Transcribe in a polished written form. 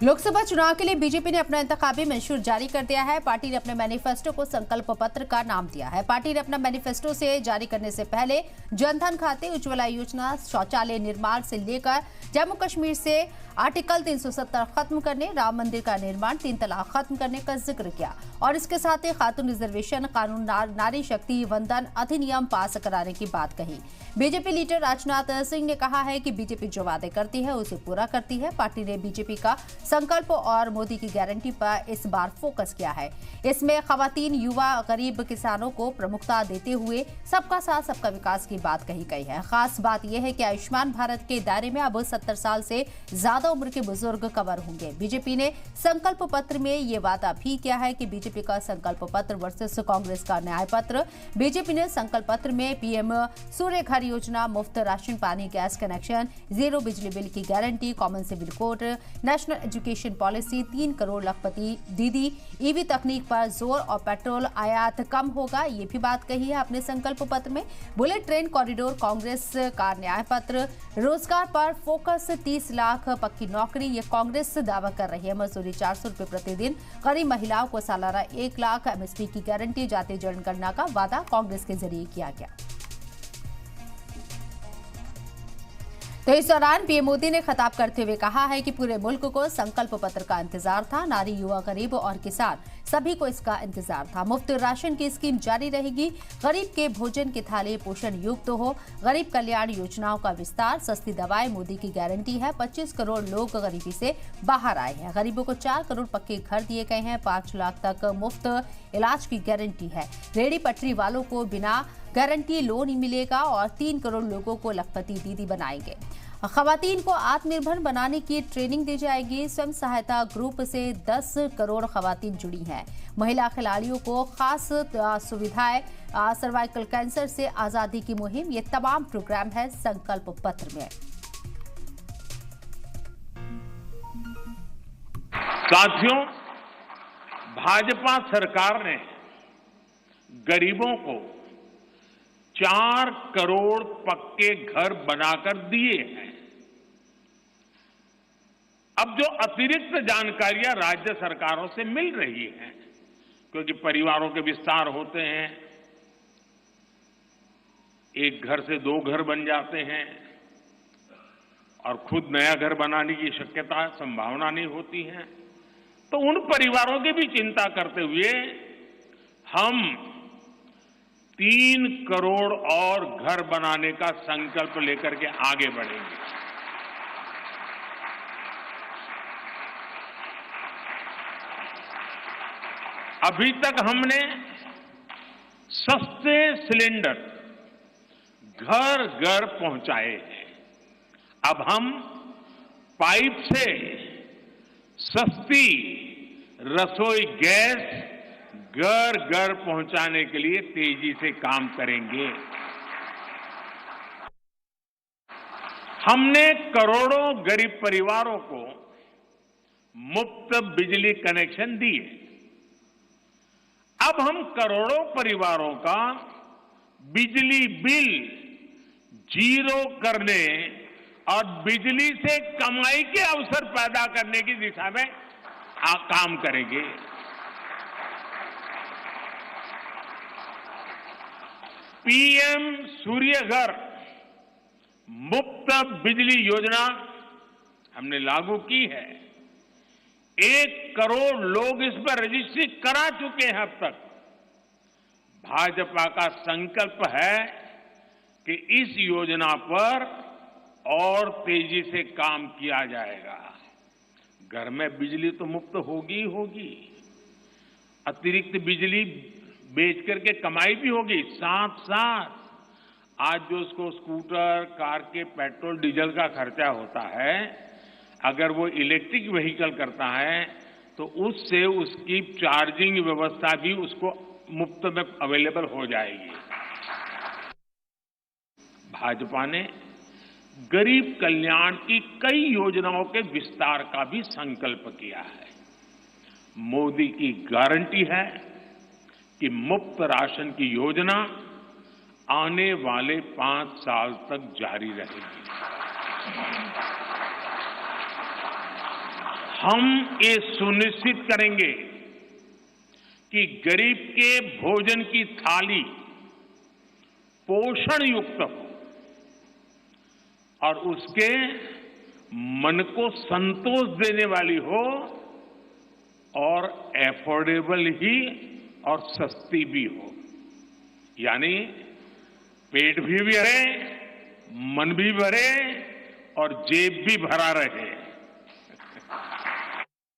लोकसभा चुनाव के लिए बीजेपी ने अपना इंतखाबी मंशूर जारी कर दिया है। पार्टी ने अपने मैनिफेस्टो को संकल्प पत्र का नाम दिया है। पार्टी ने अपना मैनिफेस्टो से जारी करने से पहले जनधन खाते, उज्ज्वला योजना, शौचालय निर्माण से लेकर जम्मू कश्मीर से आर्टिकल 370 खत्म करने, राम मंदिर का निर्माण, 3 तलाक खत्म करने का जिक्र किया और इसके साथ ही खातून रिजर्वेशन कानून, नारी शक्ति वंदन अधिनियम पास कराने की बात कही। बीजेपी लीडर राजनाथ सिंह ने कहा है कि बीजेपी जो वादे करती है उसे पूरा करती है। पार्टी ने बीजेपी का संकल्प और मोदी की गारंटी पर इस बार फोकस किया है। इसमें खवातीन, युवा, गरीब, किसानों को प्रमुखता देते हुए सबका साथ सबका विकास की बात कही गई है। खास बात यह है कि आयुष्मान भारत के दायरे में अब 70 साल से ज्यादा उम्र के बुजुर्ग कवर होंगे। बीजेपी ने संकल्प पत्र में ये वादा भी किया है कि बीजेपी का संकल्प पत्र वर्सेस कांग्रेस का न्याय पत्र। बीजेपी ने संकल्प पत्र में पीएम सूर्य घर योजना, मुफ्त राशन पानी गैस कनेक्शन, जीरो बिजली बिल की guarantee, common civil code, national education policy, 3 crore लखपति दीदी, ईवी तकनीक पर जोर और पेट्रोल आयात कम होगा, ये भी बात कही है अपने संकल्प पत्र में। बुलेट ट्रेन कॉरिडोर कांग्रेस का न्याय पत्र। रोजगार पर फोकस, 30 लाख पक्की नौकरी, ये कांग्रेस दावा कर रही है। मजदूरी 400 रुपए प्रतिदिन, गरीब महिलाओं को सालाना 1 लाख, एमएसपी की गारंटी, जातीय जनगणना का वादा कांग्रेस के जरिए किया गया। तो इस दौरान पीएम मोदी ने खिताब करते हुए कहा है कि पूरे मुल्क को संकल्प पत्र का इंतजार था। नारी, युवा, गरीब और किसान सभी को इसका इंतजार था। मुफ्त राशन की स्कीम जारी रहेगी। गरीब के भोजन की थाली पोषण युक्त हो। गरीब कल्याण योजनाओं का विस्तार, सस्ती दवाएं मोदी की गारंटी है। 25 करोड़ लोग गरीबी से बाहर आए हैं। गरीबों को 4 करोड़ पक्के घर दिए गए हैं। 5 लाख तक मुफ्त इलाज की गारंटी है। रेहड़ी पटरी वालों को बिना गारंटी लोन ही मिलेगा और 3 करोड़ लोगों को लखपति दीदी बनाएंगे। खवातीन को आत्मनिर्भर बनाने की ट्रेनिंग दी जाएगी। स्वयं सहायता ग्रुप से 10 करोड़ खवातीन जुड़ी हैं। महिला खिलाड़ियों को खास सुविधाएं, सर्वाइकल कैंसर से आजादी की मुहिम, ये तमाम प्रोग्राम है संकल्प पत्र में। साथियों, भाजपा सरकार ने गरीबों को 4 करोड़ पक्के घर बनाकर दिए हैं। अब जो अतिरिक्त जानकारियां राज्य सरकारों से मिल रही हैं, क्योंकि परिवारों के विस्तार होते हैं, एक घर से 2 घर बन जाते हैं और खुद नया घर बनाने की शक्यता, संभावना नहीं होती है, तो उन परिवारों की भी चिंता करते हुए हम 3 करोड़ और घर बनाने का संकल्प लेकर के आगे बढ़ेंगे। अभी तक हमने सस्ते सिलेंडर घर घर पहुंचाए हैं। अब हम पाइप से सस्ती रसोई गैस घर घर पहुंचाने के लिए तेजी से काम करेंगे। हमने करोड़ों गरीब परिवारों को मुफ्त बिजली कनेक्शन दिए। अब हम करोड़ों परिवारों का बिजली बिल जीरो करने और बिजली से कमाई के अवसर पैदा करने की दिशा में काम करेंगे। पीएम सूर्य घर मुफ्त बिजली योजना हमने लागू की है। 1 करोड़ लोग इस पर रजिस्ट्री करा चुके हैं अब तक। भाजपा का संकल्प है कि इस योजना पर और तेजी से काम किया जाएगा। घर में बिजली तो मुफ्त होगी ही होगी, अतिरिक्त बिजली बेच करके कमाई भी होगी। साथ साथ आज जो उसको स्कूटर, कार के पेट्रोल डीजल का खर्चा होता है, अगर वो इलेक्ट्रिक व्हीकल करता है तो उससे उसकी चार्जिंग व्यवस्था भी उसको मुफ्त में अवेलेबल हो जाएगी। भाजपा ने गरीब कल्याण की कई योजनाओं के विस्तार का भी संकल्प किया है। मोदी की गारंटी है कि मुफ्त राशन की योजना आने वाले 5 साल तक जारी रहेगी। हम ये सुनिश्चित करेंगे कि गरीब के भोजन की थाली पोषण युक्त हो और उसके मन को संतोष देने वाली हो और एफोर्डेबल ही और सस्ती भी हो। यानी पेट भी भरे, मन भी भरे और जेब भी भरा रहे।